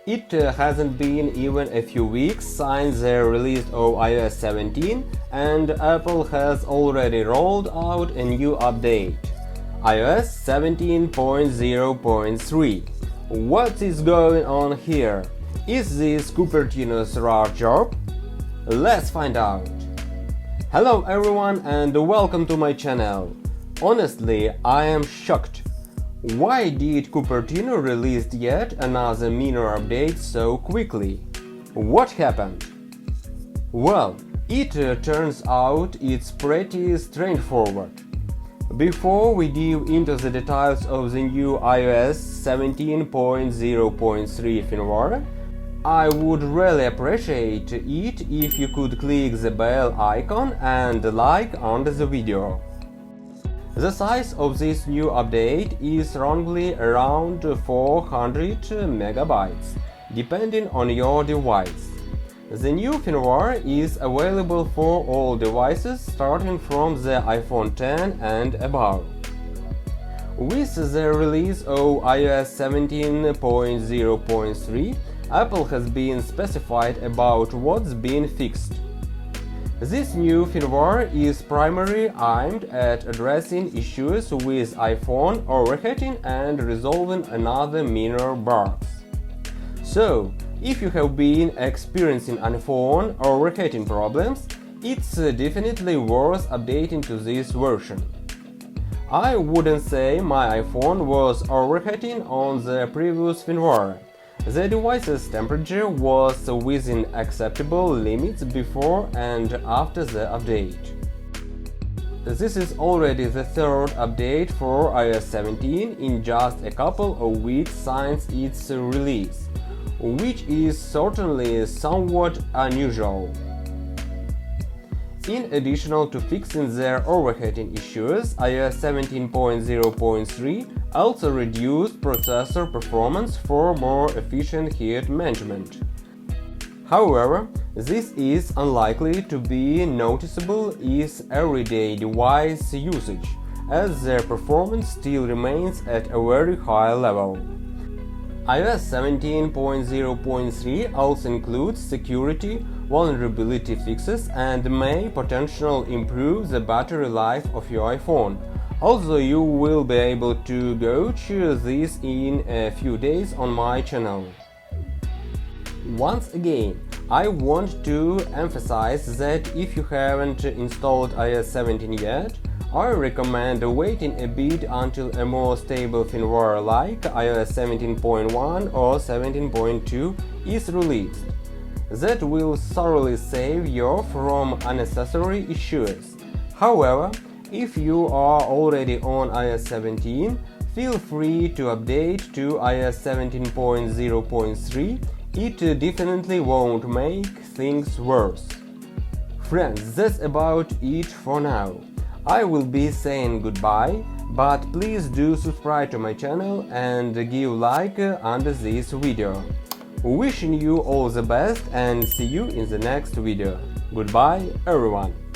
It hasn't been even a few weeks since the release of iOS 17 and Apple has already rolled out a new update, iOS 17.0.3. What is going on here? Is this Cupertino's rare job? Let's find out. Hello everyone and welcome to my channel. Honestly, I am shocked. Why did Cupertino release yet another minor update so quickly? What happened? Well, it turns out it's pretty straightforward. Before we dive into the details of the new iOS 17.0.3 firmware, I would really appreciate it if you could click the bell icon and like under the video. The size of this new update is roughly around 400 megabytes, depending on your device. The new firmware is available for all devices starting from the iPhone X and above. With the release of iOS 17.0.3, Apple has been specified about what's been fixed. This new firmware is primarily aimed at addressing issues with iPhone overheating and resolving another minor bugs. So, if you have been experiencing iPhone overheating problems, it's definitely worth updating to this version. I wouldn't say my iPhone was overheating on the previous firmware. The device's temperature was within acceptable limits before and after the update. This is already the third update for iOS 17 in just a couple of weeks since its release, which is certainly somewhat unusual. In addition to fixing their overheating issues, iOS 17.0.3 also reduced processor performance for more efficient heat management. However, this is unlikely to be noticeable in everyday device usage, as their performance still remains at a very high level. iOS 17.0.3 also includes security vulnerability fixes and may potentially improve the battery life of your iPhone, although you will be able to gauge this in a few days on my channel. Once again, I want to emphasize that if you haven't installed iOS 17 yet, I recommend waiting a bit until a more stable firmware like iOS 17.1 or 17.2 is released. That will thoroughly save you from unnecessary issues. However, if you are already on iOS 17, feel free to update to iOS 17.0.3. It definitely won't make things worse. Friends, that's about it for now. I will be saying goodbye, but please do subscribe to my channel and give like under this video. Wishing you all the best and see you in the next video. Goodbye everyone!